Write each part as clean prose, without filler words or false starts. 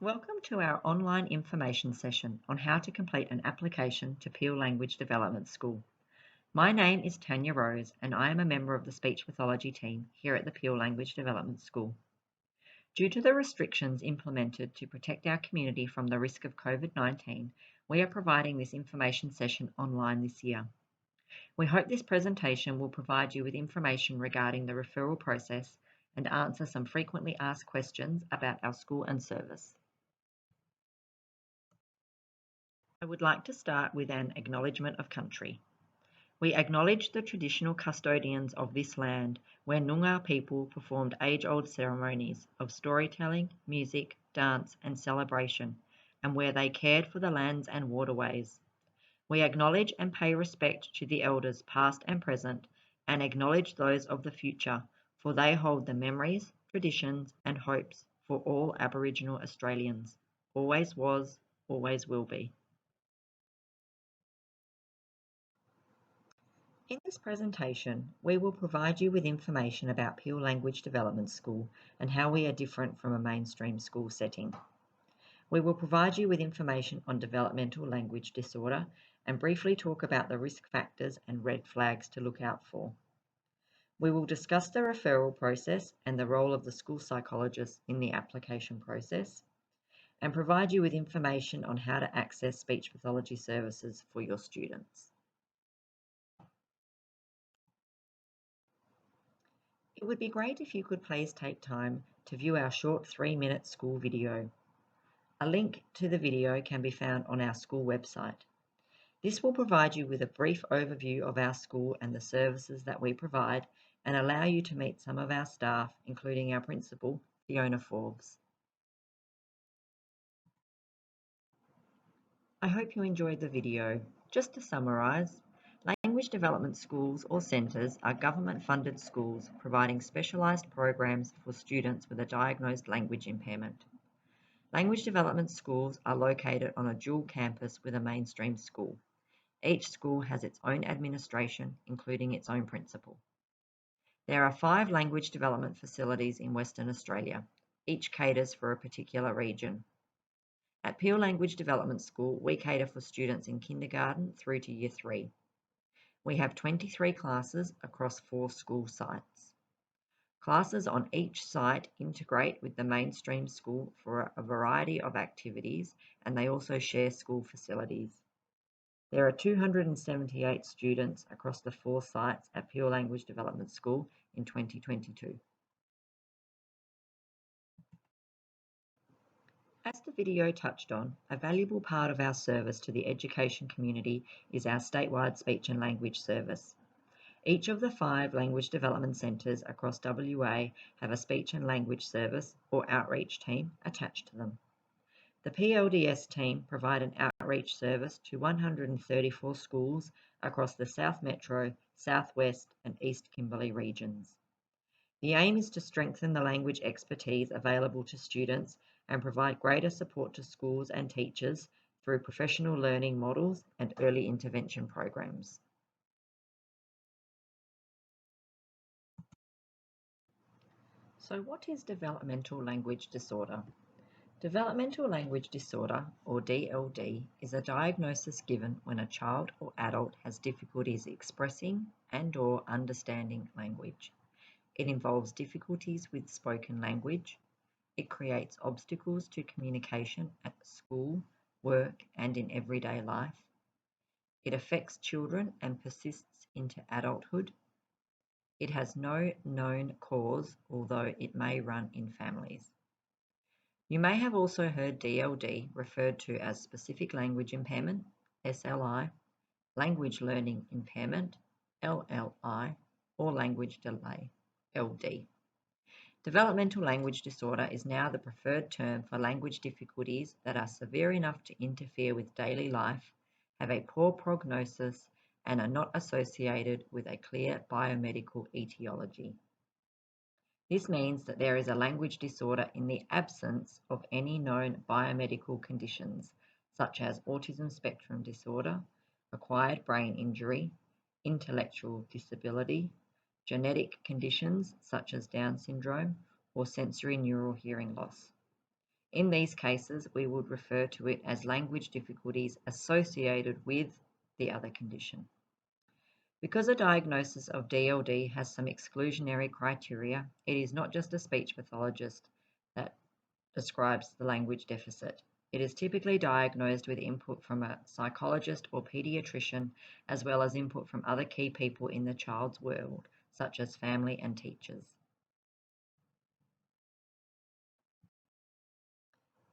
Welcome to our online information session on how to complete an application to Peel Language Development School. My name is Tanya Rose and I am a member of the Speech Pathology team here at the Peel Language Development School. Due to the restrictions implemented to protect our community from the risk of COVID-19, we are providing this information session online this year. We hope this presentation will provide you with information regarding the referral process and answer some frequently asked questions about our school and service. I would like to start with an acknowledgement of country. We acknowledge the traditional custodians of this land where Noongar people performed age-old ceremonies of storytelling, music, dance and celebration, and where they cared for the lands and waterways. We acknowledge and pay respect to the elders past and present and acknowledge those of the future, for they hold the memories, traditions and hopes for all Aboriginal Australians. Always was, always will be. In this presentation, we will provide you with information about Peel Language Development School and how we are different from a mainstream school setting. We will provide you with information on developmental language disorder and briefly talk about the risk factors and red flags to look out for. We will discuss the referral process and the role of the school psychologist in the application process and provide you with information on how to access speech pathology services for your students. It would be great if you could please take time to view our short 3-minute school video. A link to the video can be found on our school website. This will provide you with a brief overview of our school and the services that we provide and allow you to meet some of our staff, including our principal, Fiona Forbes. I hope you enjoyed the video. Just to summarise, language development schools or centres are government-funded schools providing specialised programs for students with a diagnosed language impairment. Language development schools are located on a dual campus with a mainstream school. Each school has its own administration, including its own principal. There are 5 language development facilities in Western Australia. Each caters for a particular region. At Peel Language Development School, we cater for students in kindergarten through to Year 3. We have 23 classes across 4 school sites. Classes on each site integrate with the mainstream school for a variety of activities, and they also share school facilities. There are 278 students across the 4 sites at Peel Language Development School in 2022. As the video touched on, a valuable part of our service to the education community is our statewide speech and language service. Each of the 5 language development centres across WA have a speech and language service or outreach team attached to them. The PLDS team provide an outreach service to 134 schools across the South Metro, South West and East Kimberley regions. The aim is to strengthen the language expertise available to students and provide greater support to schools and teachers through professional learning models and early intervention programs. So what is developmental language disorder? Developmental language disorder, or DLD, is a diagnosis given when a child or adult has difficulties expressing and/or understanding language. It involves difficulties with spoken language. It creates obstacles to communication at school, work, and in everyday life. It affects children and persists into adulthood. It has no known cause, although it may run in families. You may have also heard DLD referred to as specific language impairment, SLI, language learning impairment, LLI, or language delay, LD. Developmental language disorder is now the preferred term for language difficulties that are severe enough to interfere with daily life, have a poor prognosis, and are not associated with a clear biomedical etiology. This means that there is a language disorder in the absence of any known biomedical conditions, such as autism spectrum disorder, acquired brain injury, intellectual disability, genetic conditions such as Down syndrome, or sensory neural hearing loss. In these cases, we would refer to it as language difficulties associated with the other condition. Because a diagnosis of DLD has some exclusionary criteria, it is not just a speech pathologist that describes the language deficit. It is typically diagnosed with input from a psychologist or pediatrician, as well as input from other key people in the child's world, such as family and teachers.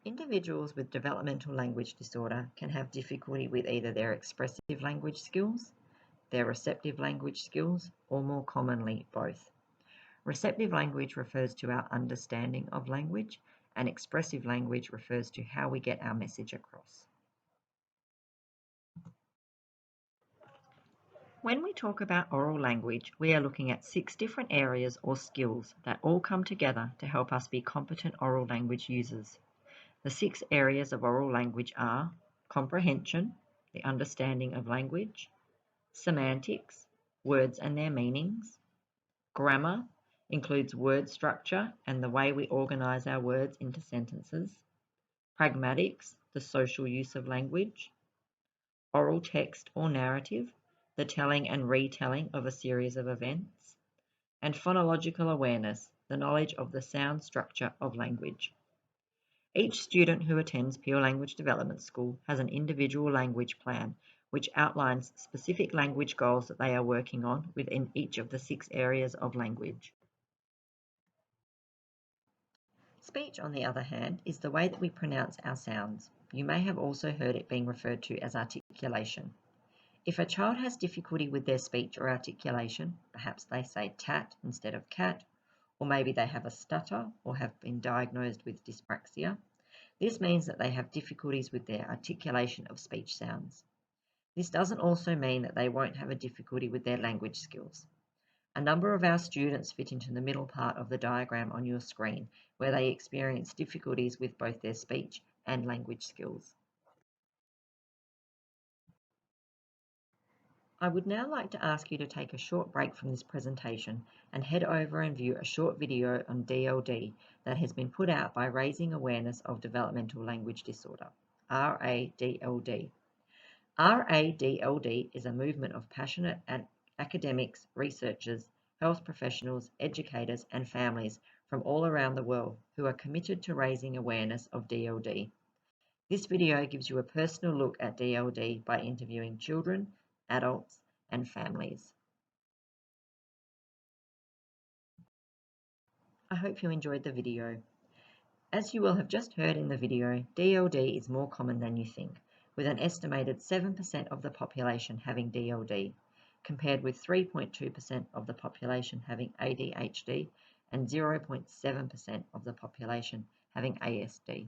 Individuals with developmental language disorder can have difficulty with either their expressive language skills, their receptive language skills, or more commonly, both. Receptive language refers to our understanding of language, and expressive language refers to how we get our message across. When we talk about oral language, we are looking at 6 different areas or skills that all come together to help us be competent oral language users. The 6 areas of oral language are comprehension, the understanding of language; semantics, words and their meanings; grammar, includes word structure and the way we organize our words into sentences; pragmatics, the social use of language; oral text or narrative, the telling and retelling of a series of events; and phonological awareness, the knowledge of the sound structure of language. Each student who attends Pure Language Development School has an individual language plan, which outlines specific language goals that they are working on within each of the 6 areas of language. Speech, on the other hand, is the way that we pronounce our sounds. You may have also heard it being referred to as articulation. If a child has difficulty with their speech or articulation, perhaps they say tat instead of cat, or maybe they have a stutter or have been diagnosed with dyspraxia, this means that they have difficulties with their articulation of speech sounds. This doesn't also mean that they won't have a difficulty with their language skills. A number of our students fit into the middle part of the diagram on your screen, where they experience difficulties with both their speech and language skills. I would now like to ask you to take a short break from this presentation and head over and view a short video on DLD that has been put out by Raising Awareness of Developmental Language Disorder, RADLD. RADLD is a movement of passionate academics, researchers, health professionals, educators and families from all around the world who are committed to raising awareness of DLD. This video gives you a personal look at DLD by interviewing children, adults and families. I hope you enjoyed the video. As you will have just heard in the video, DLD is more common than you think, with an estimated 7% of the population having DLD, compared with 3.2% of the population having ADHD and 0.7% of the population having ASD.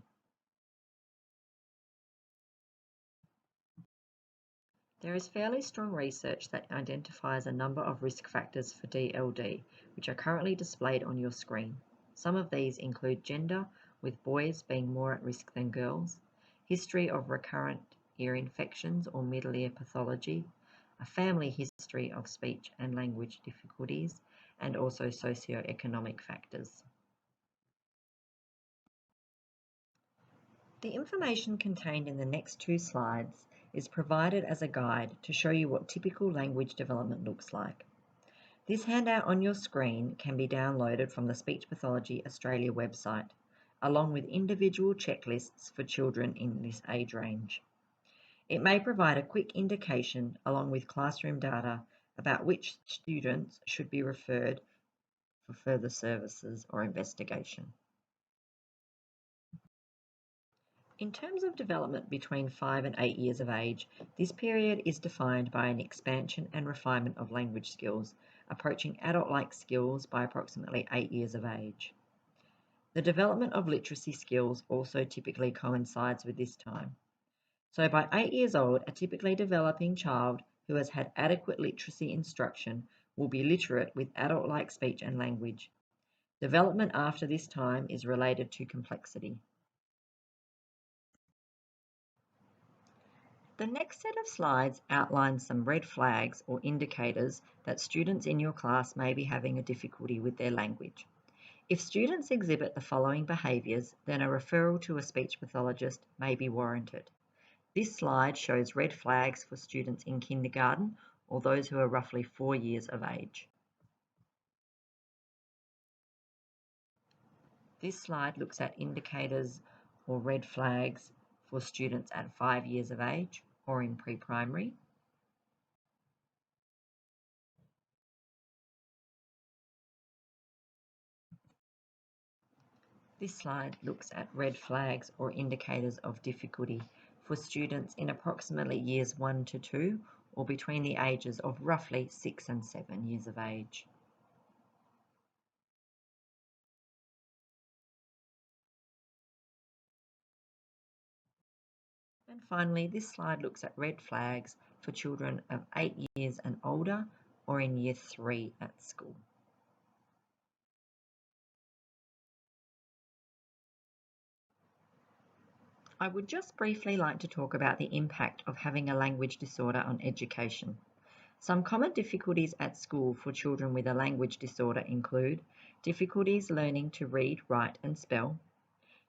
There is fairly strong research that identifies a number of risk factors for DLD, which are currently displayed on your screen. Some of these include gender, with boys being more at risk than girls, history of recurrent ear infections or middle ear pathology, a family history of speech and language difficulties, and also socioeconomic factors. The information contained in the next 2 slides is provided as a guide to show you what typical language development looks like. This handout on your screen can be downloaded from the Speech Pathology Australia website, along with individual checklists for children in this age range. It may provide a quick indication, along with classroom data, about which students should be referred for further services or investigation. In terms of development between 5 and 8 years of age, this period is defined by an expansion and refinement of language skills, approaching adult-like skills by approximately 8 years of age. The development of literacy skills also typically coincides with this time. So by 8 years old, a typically developing child who has had adequate literacy instruction will be literate with adult-like speech and language. Development after this time is related to complexity. The next set of slides outlines some red flags or indicators that students in your class may be having a difficulty with their language. If students exhibit the following behaviours, then a referral to a speech pathologist may be warranted. This slide shows red flags for students in kindergarten or those who are roughly 4 years of age. This slide looks at indicators or red flags for students at 5 years of age or in pre-primary. This slide looks at red flags or indicators of difficulty for students in approximately years 1 to 2 or between the ages of roughly 6 and 7 years of age. And finally, this slide looks at red flags for children of 8 years and older or in year 3 at school. I would just briefly like to talk about the impact of having a language disorder on education. Some common difficulties at school for children with a language disorder include difficulties learning to read, write and spell,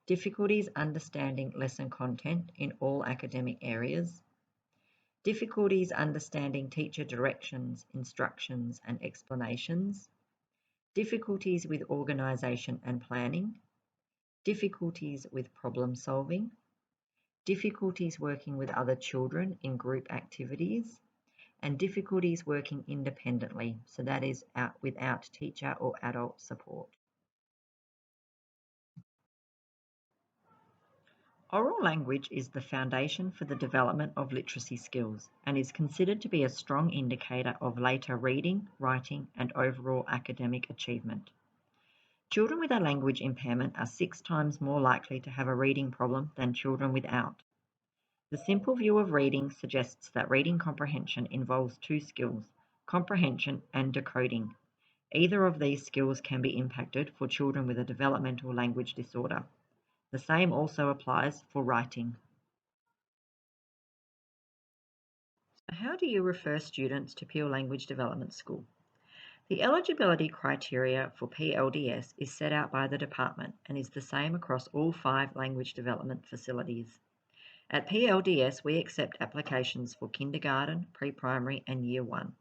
difficulties understanding lesson content in all academic areas, difficulties understanding teacher directions, instructions and explanations, difficulties with organisation and planning, difficulties with problem solving, difficulties working with other children in group activities, and difficulties working independently, so that is without teacher or adult support. Oral language is the foundation for the development of literacy skills and is considered to be a strong indicator of later reading, writing, and overall academic achievement. Children with a language impairment are 6 times more likely to have a reading problem than children without. The simple view of reading suggests that reading comprehension involves 2 skills, comprehension and decoding. Either of these skills can be impacted for children with a developmental language disorder. The same also applies for writing. How do you refer students to Pure Language Development School? The eligibility criteria for PLDS is set out by the department and is the same across all 5 language development facilities. At PLDS, we accept applications for kindergarten, pre-primary and year 1.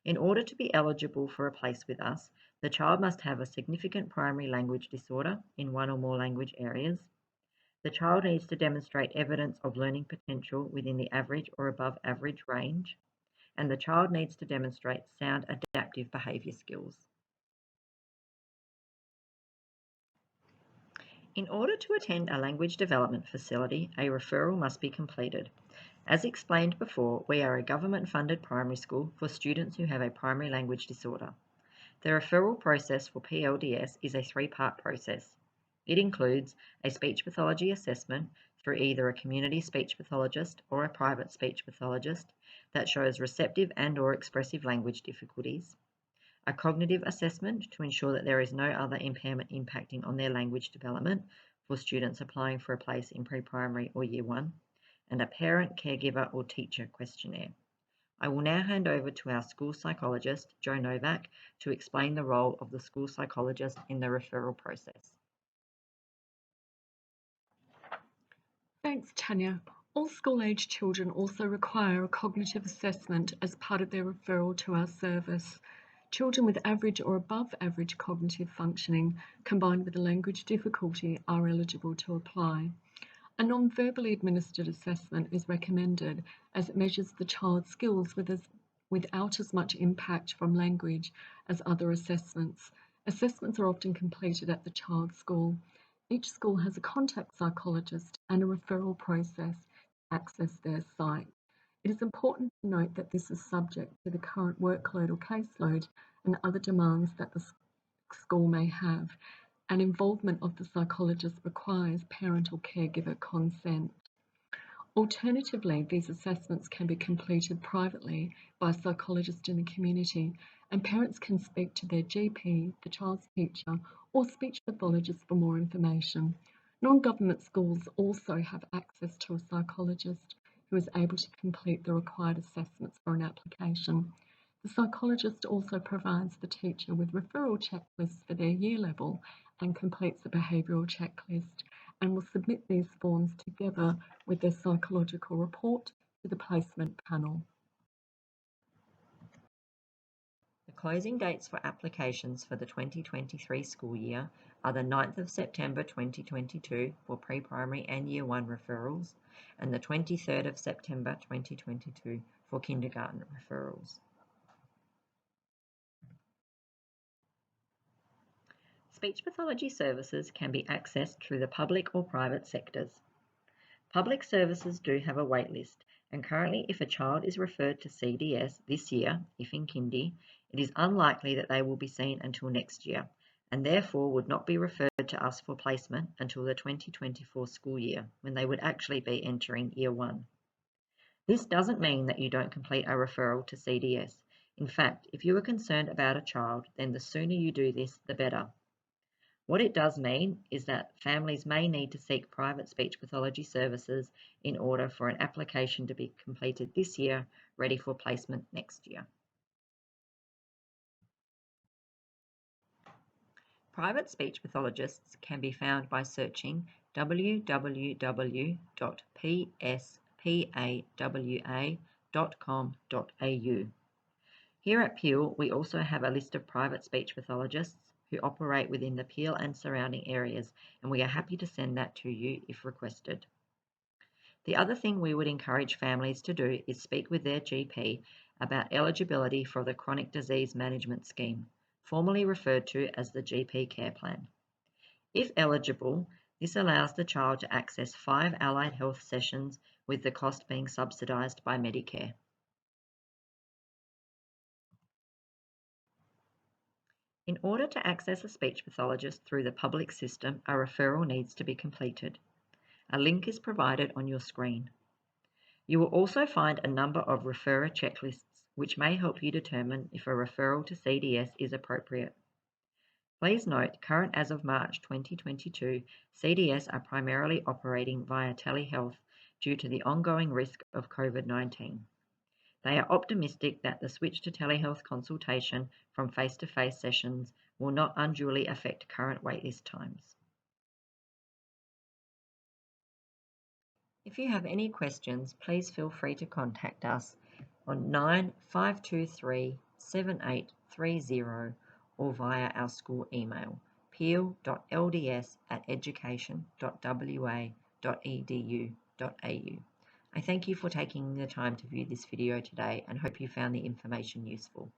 In order to be eligible for a place with us, the child must have a significant primary language disorder in 1 or more language areas. The child needs to demonstrate evidence of learning potential within the average or above average range, and the child needs to demonstrate sound adaptive behaviour skills. In order to attend a language development facility, a referral must be completed. As explained before, we are a government-funded primary school for students who have a primary language disorder. The referral process for PLDS is a 3-part process. It includes a speech pathology assessment through either a community speech pathologist or a private speech pathologist that shows receptive and/or expressive language difficulties, a cognitive assessment to ensure that there is no other impairment impacting on their language development for students applying for a place in pre-primary or year 1, and a parent, caregiver or teacher questionnaire. I will now hand over to our school psychologist, Jo Novak, to explain the role of the school psychologist in the referral process. Thanks, Tanya. All school-age children also require a cognitive assessment as part of their referral to our service. Children with average or above average cognitive functioning combined with a language difficulty are eligible to apply. A non-verbally administered assessment is recommended as it measures the child's skills without as much impact from language as other assessments. Assessments are often completed at the child's school. Each school has a contact psychologist and a referral process to access their site. It is important to note that this is subject to the current workload or caseload and other demands that the school may have, and involvement of the psychologist requires parent or caregiver consent. Alternatively, these assessments can be completed privately by a psychologist in the community, and parents can speak to their GP, the child's teacher, or speech pathologist for more information. Non-government schools also have access to a psychologist who is able to complete the required assessments for an application. The psychologist also provides the teacher with referral checklists for their year level and completes the behavioural checklist and will submit these forms together with their psychological report to the placement panel. The closing dates for applications for the 2023 school year are the 9th of September 2022 for pre-primary and Year 1 referrals and the 23rd of September 2022 for kindergarten referrals. Speech pathology services can be accessed through the public or private sectors. Public services do have a wait list, and currently if a child is referred to CDS this year, if in kindy, it is unlikely that they will be seen until next year, and therefore would not be referred to us for placement until the 2024 school year, when they would actually be entering Year 1. This doesn't mean that you don't complete a referral to CDS. In fact, if you are concerned about a child, then the sooner you do this, the better. What it does mean is that families may need to seek private speech pathology services in order for an application to be completed this year, ready for placement next year. Private speech pathologists can be found by searching www.pspawa.com.au. Here at Peel, we also have a list of private speech pathologists who operate within the Peel and surrounding areas, and we are happy to send that to you if requested. The other thing we would encourage families to do is speak with their GP about eligibility for the Chronic Disease Management Scheme, formerly referred to as the GP Care Plan. If eligible, this allows the child to access 5 allied health sessions with the cost being subsidised by Medicare. In order to access a speech pathologist through the public system, a referral needs to be completed. A link is provided on your screen. You will also find a number of referrer checklists which may help you determine if a referral to CDS is appropriate. Please note, current as of March 2022, CDS are primarily operating via telehealth due to the ongoing risk of COVID-19. They are optimistic that the switch to telehealth consultation from face-to-face sessions will not unduly affect current waitlist times. If you have any questions, please feel free to contact us on 9523 7830 or via our school email peel.lds@education.wa.edu.au. I thank you for taking the time to view this video today and hope you found the information useful.